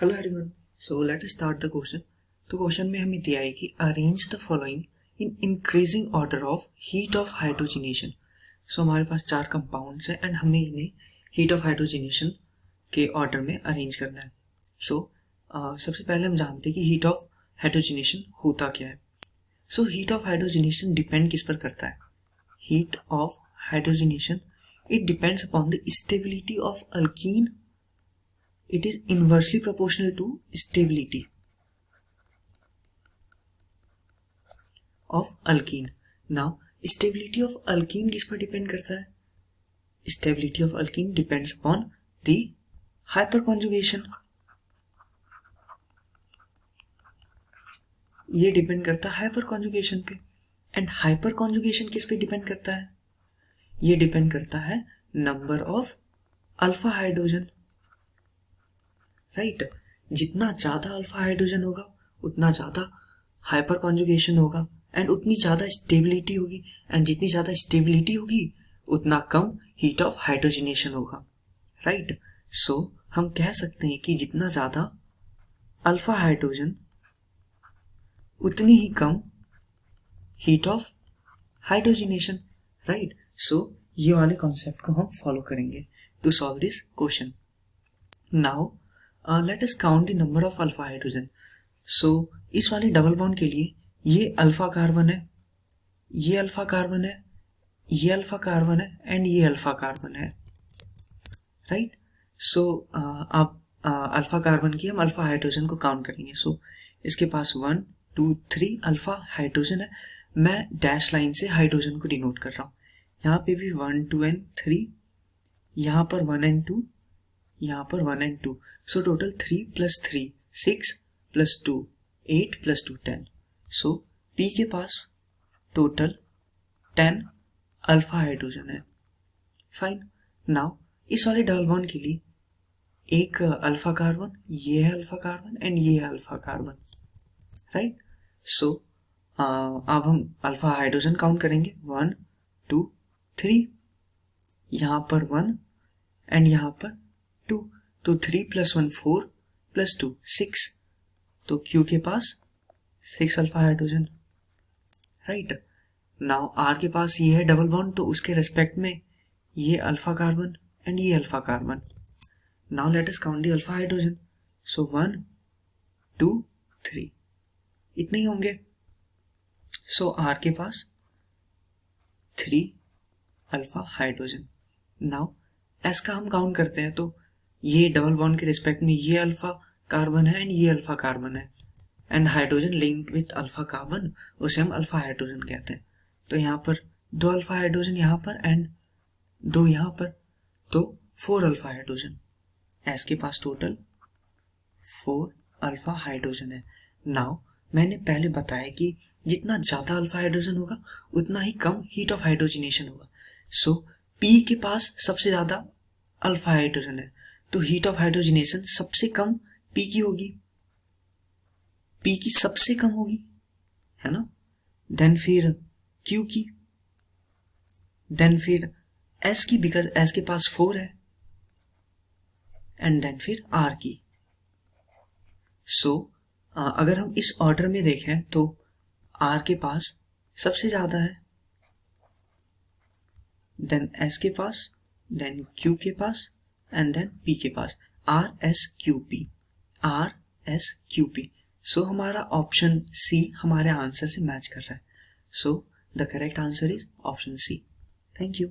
Hello everyone, so let us start the question. तो question में हमें दिया है कि arrange the following in increasing order of heat of hydrogenation. So हमारे पास 4 कंपाउंड्स हैं एंड हमें इन्हें हीट ऑफ हाइड्रोजनेशन के ऑर्डर में अरेंज करना है। सो सबसे पहले हम जानते हैं कि हीट ऑफ हाइड्रोजनेशन होता क्या है। So heat of hydrogenation depend किस पर करता है? Heat of hydrogenation it depends upon the stability of alkyne. It is inversely proportional to stability of alkene. Now, stability of alkene किस पर डिपेंड करता है? Stability of alkene depends upon the hyperconjugation. ये depend करता है हाइपरकॉन्जुगेशन पे। And हाइपरकॉन्जुगेशन किस पे डिपेंड करता है? ये डिपेंड करता है number of alpha hydrogen, right. जितना ज्यादा अल्फा हाइड्रोजन होगा उतना ज्यादा हाइपर कॉन्जुगेशन होगा एंड उतनी ज्यादा स्टेबिलिटी होगी, एंड जितनी ज्यादा स्टेबिलिटी होगी उतना कम हीट ऑफ हाइड्रोजनेशन होगा, राइट। सो हम कह सकते हैं कि जितना ज्यादा अल्फा हाइड्रोजन उतनी ही कम heat of hydrogenation, right. So ये वाले कॉन्सेप्ट को हम फॉलो करेंगे to solve this question. Now let us count the number of alpha hydrogen. So इस वाले डबल बॉन्ड के लिए ये अल्फा कार्बन है, ये अल्फा कार्बन है, ये अल्फा कार्बन है एंड ये अल्फा कार्बन है, राइट। सो अब अल्फा कार्बन की हम अल्फा हाइड्रोजन को काउंट करेंगे। सो इसके पास 1 2 3 अल्फा हाइड्रोजन है। मैं डैश लाइन से हाइड्रोजन को डिनोट कर रहा हूँ। यहाँ पे भी 1 2 एंड 3, यहाँ पर 1 एंड 2, यहाँ पर 1 and 2। So total 3 + 3 6 + 2 8 + 2 10। So P के पास टोटल 10 अल्फा हाइड्रोजन है। फाइन। नाउ इस वाले डबल बॉन्ड के लिए एक अल्फा कार्बन, ये है अल्फा कार्बन एंड ये है अल्फा कार्बन, राइट। सो अब हम अल्फा हाइड्रोजन काउंट करेंगे 1 2 3, यहाँ पर 1 एंड यहाँ पर 2। तो 3 + 1 4 + 2 6। तो Q के पास 6 alpha hydrogen, right. Now R के पास ये है डबल बॉन्ड, तो उसके रेस्पेक्ट में ये अल्फा कार्बन एंड ये alpha carbon. Now let us count the alpha hydrogen. So 1 2 3 इतने ही होंगे। सो R के पास 3 अल्फा हाइड्रोजन। नाउ S का हम काउंट करते हैं, तो ये डबल बॉन्ड के रिस्पेक्ट में ये अल्फा कार्बन है एंड ये अल्फा कार्बन है, and hydrogen linked with alpha carbon उसे हम अल्फा हाइड्रोजन कहते हैं। तो यहाँ पर 2 अल्फा हाइड्रोजन यहाँ पर एंड 2 यहाँ पर, तो 4 अल्फा हाइड्रोजन। एस के पास टोटल 4 अल्फा हाइड्रोजन है। नाउ मैंने पहले बताया कि जितना ज्यादा अल्फा हाइड्रोजन होगा उतना ही कम हीट ऑफ हाइड्रोजनेशन होगा। सो P के पास सबसे ज्यादा अल्फा हाइड्रोजन है, तो हीट ऑफ हाइड्रोजनेशन सबसे कम P की होगी, P की सबसे कम होगी, है ना। देन फिर Q की, देन फिर S की, बिकॉज S के पास 4 है, एंड देन फिर R की। सो अगर हम इस ऑर्डर में देखें तो R के पास सबसे ज्यादा है, देन S के पास, देन Q के पास एंड देन P के पास। RSQP, RSQP। सो हमारा ऑप्शन C हमारे आंसर से मैच कर रहा है। So the correct answer is option C। Thank you.